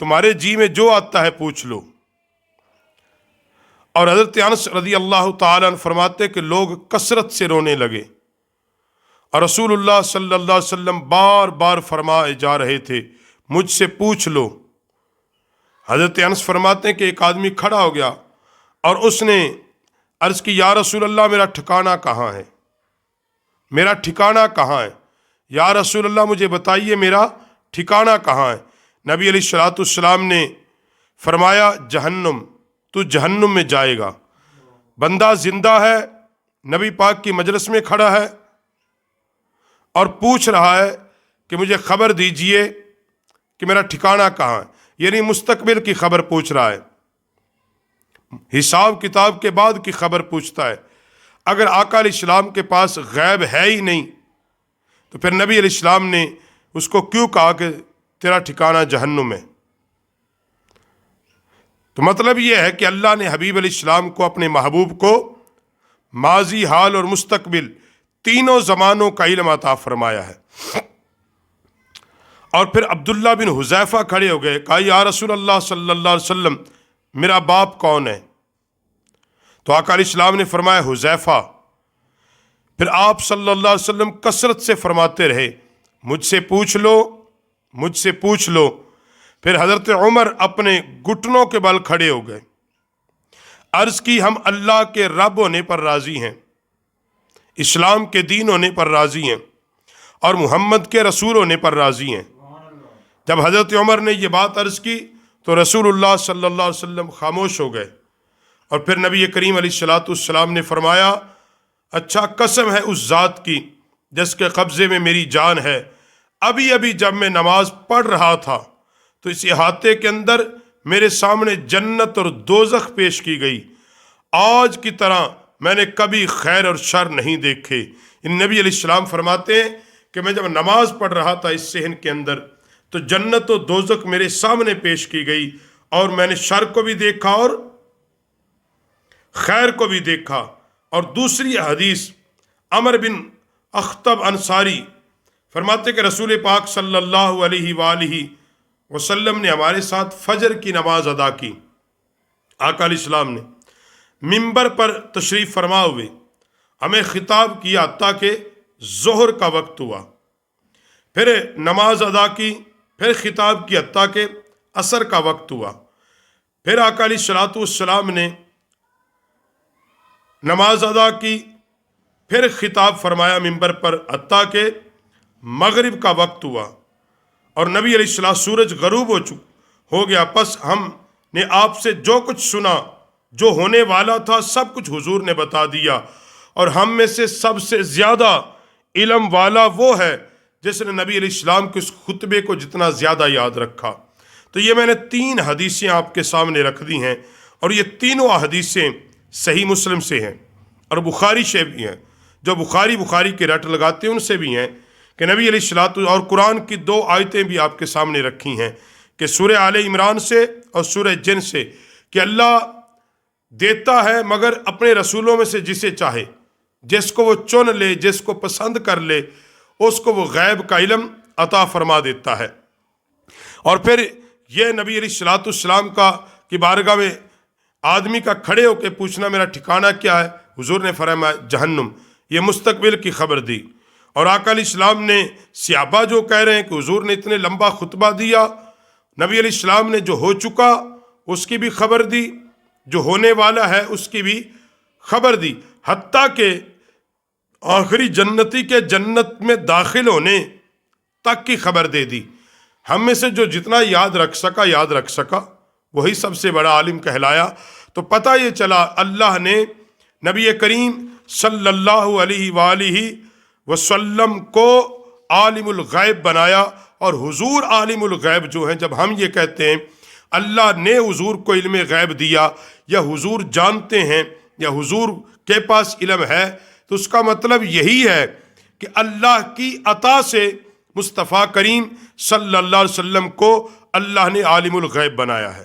تمہارے جی میں جو آتا ہے پوچھ لو۔ اور حضرت انس رضی اللہ تعالیٰ عنہ فرماتے کہ لوگ کثرت سے رونے لگے، اور رسول اللہ صلی اللہ علیہ وسلم بار بار فرمائے جا رہے تھے مجھ سے پوچھ لو۔ حضرت انس فرماتے ہیں کہ ایک آدمی کھڑا ہو گیا اور اس نے عرض کی یا رسول اللہ میرا ٹھکانہ کہاں ہے، میرا ٹھکانہ کہاں ہے، یا رسول اللہ مجھے بتائیے میرا ٹھکانہ کہاں ہے۔ نبی علیہ الصلوۃ والسلام نے فرمایا جہنم، تو جہنم میں جائے گا۔ بندہ زندہ ہے، نبی پاک کی مجلس میں کھڑا ہے اور پوچھ رہا ہے کہ مجھے خبر دیجئے کہ میرا ٹھکانہ کہاں ہے، یعنی مستقبل کی خبر پوچھ رہا ہے، حساب کتاب کے بعد کی خبر پوچھتا ہے۔ اگر آقا علیہ السلام کے پاس غیب ہے ہی نہیں تو پھر نبی علیہ السلام نے اس کو کیوں کہا کہ تیرا ٹھکانہ جہنم ہے؟ تو مطلب یہ ہے کہ اللہ نے حبیب علیہ السلام کو، اپنے محبوب کو، ماضی، حال اور مستقبل تینوں زمانوں کا علم عطا فرمایا ہے۔ اور پھر عبداللہ بن حذیفہ کھڑے ہو گئے، کہا یا رسول اللہ صلی اللہ علیہ وسلم میرا باپ کون ہے؟ تو آقا علیہ السلام نے فرمایا حذیفہ۔ پھر آپ صلی اللہ علیہ وسلم کثرت سے فرماتے رہے مجھ سے پوچھ لو، مجھ سے پوچھ لو۔ پھر حضرت عمر اپنے گھٹنوں کے بل کھڑے ہو گئے، عرض کی ہم اللہ کے رب ہونے پر راضی ہیں، اسلام کے دین ہونے پر راضی ہیں، اور محمد کے رسول ہونے پر راضی ہیں۔ جب حضرت عمر نے یہ بات عرض کی تو رسول اللہ صلی اللہ علیہ وسلم خاموش ہو گئے، اور پھر نبی کریم علیہ الصلوۃ والسلام نے فرمایا اچھا قسم ہے اس ذات کی جس کے قبضے میں میری جان ہے، ابھی ابھی جب میں نماز پڑھ رہا تھا تو اس احاطے کے اندر میرے سامنے جنت اور دوزخ پیش کی گئی، آج کی طرح میں نے کبھی خیر اور شر نہیں دیکھے۔ ان نبی علیہ السلام فرماتے ہیں کہ میں جب نماز پڑھ رہا تھا اس صحن کے اندر تو جنت و دوزخ میرے سامنے پیش کی گئی، اور میں نے شر کو بھی دیکھا اور خیر کو بھی دیکھا۔ اور دوسری حدیث عمر بن اخطب انصاری فرماتے کہ رسول پاک صلی اللہ علیہ وآلہ وسلم نے ہمارے ساتھ فجر کی نماز ادا کی۔ آقا علیہ السلام نے منبر پر تشریف فرما ہوئے ہمیں خطاب کیا حتیٰ کہ ظہر کا وقت ہوا، پھر نماز ادا کی، پھر خطاب کیا حتیٰ کہ عصر کا وقت ہوا، پھر آقا علیہ الصلوۃ والسلام نے نماز ادا کی، پھر خطاب فرمایا منبر پر حتیٰ کہ مغرب کا وقت ہوا، اور نبی علیہ السلام سورج غروب ہو گیا، پس ہم نے آپ سے جو کچھ سنا، جو ہونے والا تھا سب کچھ حضور نے بتا دیا، اور ہم میں سے سب سے زیادہ علم والا وہ ہے جس نے نبی علیہ السلام کے اس خطبے کو جتنا زیادہ یاد رکھا۔ تو یہ میں نے 3 حدیثیں آپ کے سامنے رکھ دی ہیں، اور یہ تینوں حدیثیں صحیح مسلم سے ہیں اور بخاری سے بھی ہیں، جو بخاری کے رٹ لگاتے ہیں ان سے بھی ہیں، کہ نبی علیہ السلام، اور قرآن کی 2 آیتیں بھی آپ کے سامنے رکھی ہیں کہ سورہ آل عمران سے اور سورہ جن سے، کہ اللہ دیتا ہے مگر اپنے رسولوں میں سے جسے چاہے، جس کو وہ چن لے، جس کو پسند کر لے، اس کو وہ غیب کا علم عطا فرما دیتا ہے۔ اور پھر یہ نبی علیہ الصلوۃ والسلام کی بارگاہ میں آدمی کا کھڑے ہو کے پوچھنا میرا ٹھکانہ کیا ہے، حضور نے فرمایا جہنم، یہ مستقبل کی خبر دی۔ اور آقا علیہ السلام نے صحابہ جو کہہ رہے ہیں کہ حضور نے اتنے لمبا خطبہ دیا، نبی علیہ السلام نے جو ہو چکا اس کی بھی خبر دی، جو ہونے والا ہے اس کی بھی خبر دی، حتیٰ کہ آخری جنتی کے جنت میں داخل ہونے تک کی خبر دے دی۔ ہم میں سے جو جتنا یاد رکھ سکا وہی سب سے بڑا عالم کہلایا۔ تو پتہ یہ چلا اللہ نے نبی کریم صلی اللہ علیہ وآلہ وسلم کو عالم الغیب بنایا، اور حضور عالم الغیب جو ہیں، جب ہم یہ کہتے ہیں اللہ نے حضور کو علم غیب دیا، یا حضور جانتے ہیں، یا حضور کے پاس علم ہے، تو اس کا مطلب یہی ہے کہ اللہ کی عطا سے مصطفیٰ کریم صلی اللہ علیہ وسلم کو اللہ نے عالم الغیب بنایا ہے۔